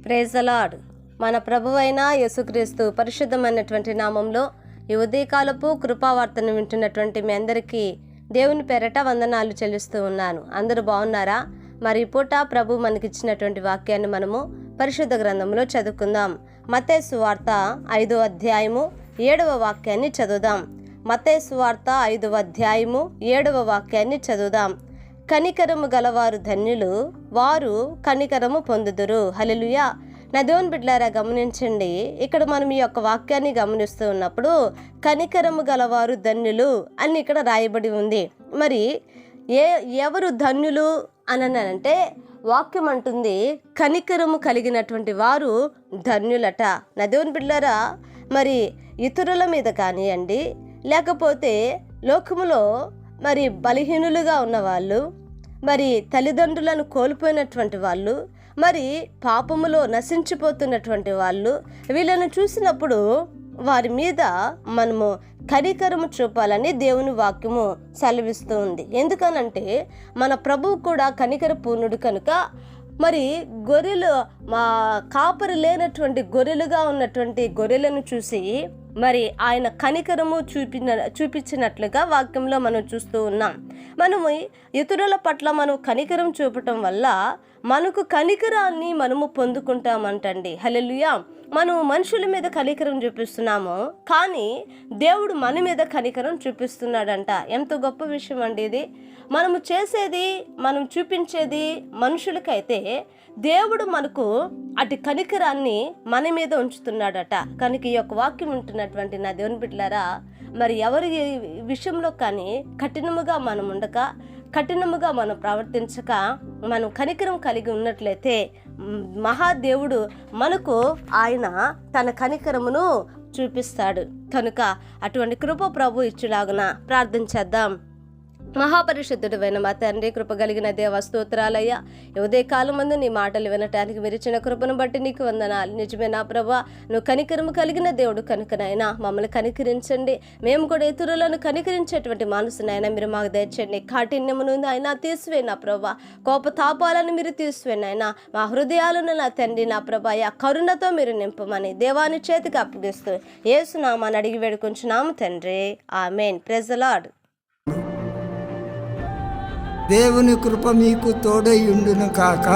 Praise the lord. మన ప్రభువైన యేసుక్రీస్తు పరిశుద్ధమైనటువంటి నామంలో ఈ ఉదయకాలపు కృపావార్తను వింటున్నటువంటి మీ అందరికీ దేవుని పేరట వందనాలు చెల్లిస్తూ ఉన్నాను. అందరూ బాగున్నారా? మరి ఈ పూట ప్రభు మనకిచ్చినటువంటి వాక్యాన్ని మనము పరిశుద్ధ గ్రంథంలో చదువుకుందాం. మత్తయి సువార్త 5వ అధ్యాయము 7వ వాక్యాన్ని చదువుదాం. మత్తయి సువార్త 5వ అధ్యాయము 7వ వాక్యాన్ని చదువుదాం. కనికరము గలవారు ధన్యులు, వారు కనికరము పొందుదురు. హల్లెలూయా. నా దేవుని బిడ్డలారా, గమనించండి. ఇక్కడ మనం ఈ యొక్క వాక్యాన్ని గమనిస్తూ ఉన్నప్పుడు కనికరము గలవారు ధన్యులు అని ఇక్కడ రాయబడి ఉంది. మరి ఎవరు ధన్యులు అంటే వాక్యం అంటుంది కనికరము కలిగినటువంటి వారు ధన్యులట. నా దేవుని బిడ్డలారా, మరి ఇతరుల మీద కానివ్వండి, లేకపోతే లోకములో మరి బలహీనులుగా ఉన్నవాళ్ళు, మరి తల్లిదండ్రులను కోల్పోయినటువంటి వాళ్ళు, మరి పాపములో నశించిపోతున్నటువంటి వాళ్ళు, వీళ్ళను చూసినప్పుడు వారి మీద మనము కనికరము చూపాలని దేవుని వాక్యము సెలవిస్తూ ఉంది. ఎందుకనంటే మన ప్రభువు కూడా కనికర పూర్ణుడు కనుక మరి గొర్రెలు కాపరి లేనటువంటి గొర్రెలుగా ఉన్నటువంటి గొర్రెలను చూసి మరి ఆయన కనికరము చూపించినట్లుగా వాక్యంలో మనం చూస్తూ ఉన్నాం. మనము ఇతరుల పట్ల మనం కనికరం చూపటం వల్ల మనకు కనికరాన్ని మనము పొందుకుంటామంటండి. హల్లెలూయా. మనం మనుషుల మీద కనికరం చూపిస్తున్నాము, కానీ దేవుడు మన మీద కనికరం చూపిస్తున్నాడంట. ఎంత గొప్ప విషయం అండి ఇది. మనము చేసేది, మనం చూపించేది మనుషులకైతే దేవుడు మనకు అటు కనికరాన్ని మన మీద ఉంచుతున్నాడట. కనుక ఈ యొక్క వాక్యం ఉంటున్నటువంటి నా దేవుని బిడ్డలారా, మరి ఎవరి విషయంలో కానీ కఠినముగా మనం ఉండక, కఠినముగా మనం ప్రవర్తించక, మనం కనికరం కలిగి ఉన్నట్లయితే మహాదేవుడు మనకు ఆయన తన కనికరమును చూపిస్తాడు. కనుక అటువంటి కృప ప్రభు ఇచ్చులాగున ప్రార్థన చేద్దాం. మహాపరిశుద్ధుడైన మా తండ్రి, కృప కలిగిన దేవ, స్తోత్రాలయ్యా. ఉదయ కాలం ముందు నీ మాటలు వినటానికి విరిచిన కృపను బట్టి నీకు వందనాలు. నిజమే నా ప్రభా, నువ్వు కనికరము కలిగిన దేవుడు కనుకనైనా మమ్మల్ని కనికరించండి. మేము కూడా ఇతరులను కనికరించేటువంటి మనసునైనా మీరు మాకు దయచేయండి. కాఠిన్యమును అయినా తీసివేనా ప్రభా, కోపతాపాలను మీరు తీసివేనైనా మా హృదయాలను నా తండ్రి నా ప్రభా కరుణతో మీరు నింపమని దేవాని చేతికి అప్పగిస్తూ యేసు నామమున అడిగి వేడుకొంచున్నాము తండ్రి, ఆమేన్. Praise the lord. దేవుని కృప మీకు తోడై ఉండును కాక.